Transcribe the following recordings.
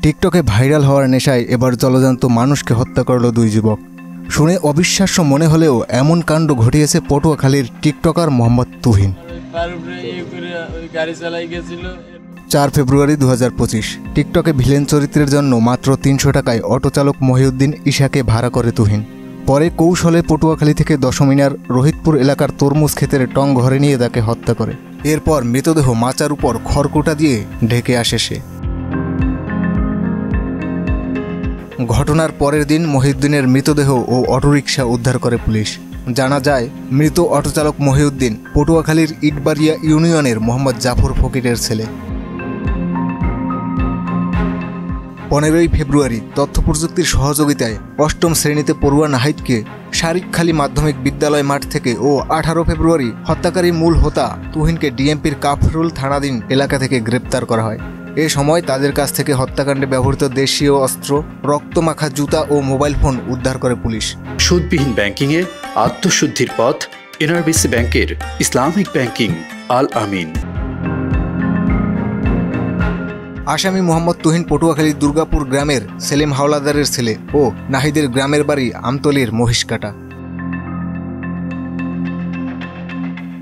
টিকটকে ভাইরাল হওয়ার নেশায় এবার জলজান্ত মানুষকে হত্যা করল দুই যুবক। শুনে অবিশ্বাস্য মনে হলেও এমন কাণ্ড ঘটিয়েছে পটুয়াখালীর টিকটকার মোহাম্মদ তুহিন। 4 ফেব্রুয়ারি 2025 টিকটকে ভিলেন চরিত্রের জন্য মাত্র 300 টাকায় অটোচালক মহিউদ্দিন ঈশাকে ভাড়া করে তুহিন। পরে কৌশলে পটুয়াখালী থেকে দশমিনার রোহিতপুর এলাকার তরমুজ ক্ষেতের টং ঘরে নিয়ে তাকে হত্যা করে। এরপর মৃতদেহ মাচার উপর খড়কুটা দিয়ে ঢেকে আসে সে। ঘটনার পরের দিন মহিউদ্দিনের মৃতদেহ ও অটোরিকশা উদ্ধার করে পুলিশ। জানা যায়, মৃত অটোচালক মহিউদ্দিন পটুয়াখালীর ইটবাড়িয়া ইউনিয়নের মোহাম্মদ জাফর ফকিরের ছেলে। 15 ফেব্রুয়ারি তথ্য প্রযুক্তির সহযোগিতায় 8ম শ্রেণীতে পড়ুয়া নাহিদকে শারিকখালী মাধ্যমিক বিদ্যালয় মাঠ থেকে ও 18 ফেব্রুয়ারি হত্যাকারী মূল হোতা তুহিনকে ডিএমপির কাফরুল থানাধীন এলাকা থেকে গ্রেপ্তার করা হয়। এ সময় তাদের কাছ থেকে হত্যাকাণ্ডে ব্যবহৃত দেশীয় অস্ত্র, রক্তমাখা জুতা ও মোবাইল ফোন উদ্ধার করে পুলিশ। সুদবিহীন ব্যাংকিংয়ে আত্মশুদ্ধির পথ এনআরবিসি ব্যাংকের ইসলামিক ব্যাংকিং আল আমিন। আসামি মোহাম্মদ তুহিন পটুয়াখালীর দুর্গাপুর গ্রামের সেলিম হাওলাদারের ছেলে ও নাহিদের গ্রামের বাড়ি আমতলীর মহিষকাটা।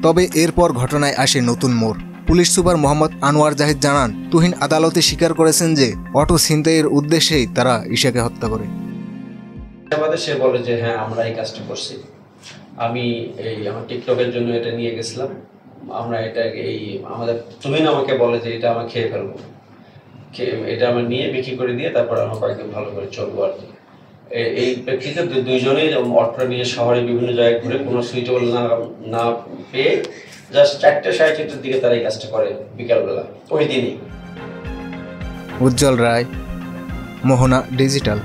তবে এরপর ঘটনায় আসে নতুন মোড়। পুলিশ সুপার মোহাম্মদ আনোয়ার জাহিদ জানান, তুহিন আদালতে স্বীকার করেছেন যে অটো ছিনতাইয়ের উদ্দেশ্যেই তারা ঈশাকে হত্যা করে। সে বলে যে হ্যাঁ, আমরা এই কাজটা করছি, আমি আমার টিকটকের জন্য এটা নিয়ে গেছিলাম, আমরা এটা আমাদের তুহিন আমাকে বলে যে এটা আমরা খেয়ে ফেলবো, এটা আমরা নিয়ে বিক্রি করে দিয়ে তারপর আমরা কয়েকদিন ভালো করে চলবো আর কি। এই প্রেক্ষিতে দুইজনেই অটো নিয়ে শহরে বিভিন্ন জায়গায় ঘুরে কোনো সুইটেবল না পেয়ে জাস্ট 4টে 4:30টার দিকে তারা এই কাজটা করে বিকালবেলা ওই দিনই। উজ্জ্বল রায়, মোহনা ডিজিটাল।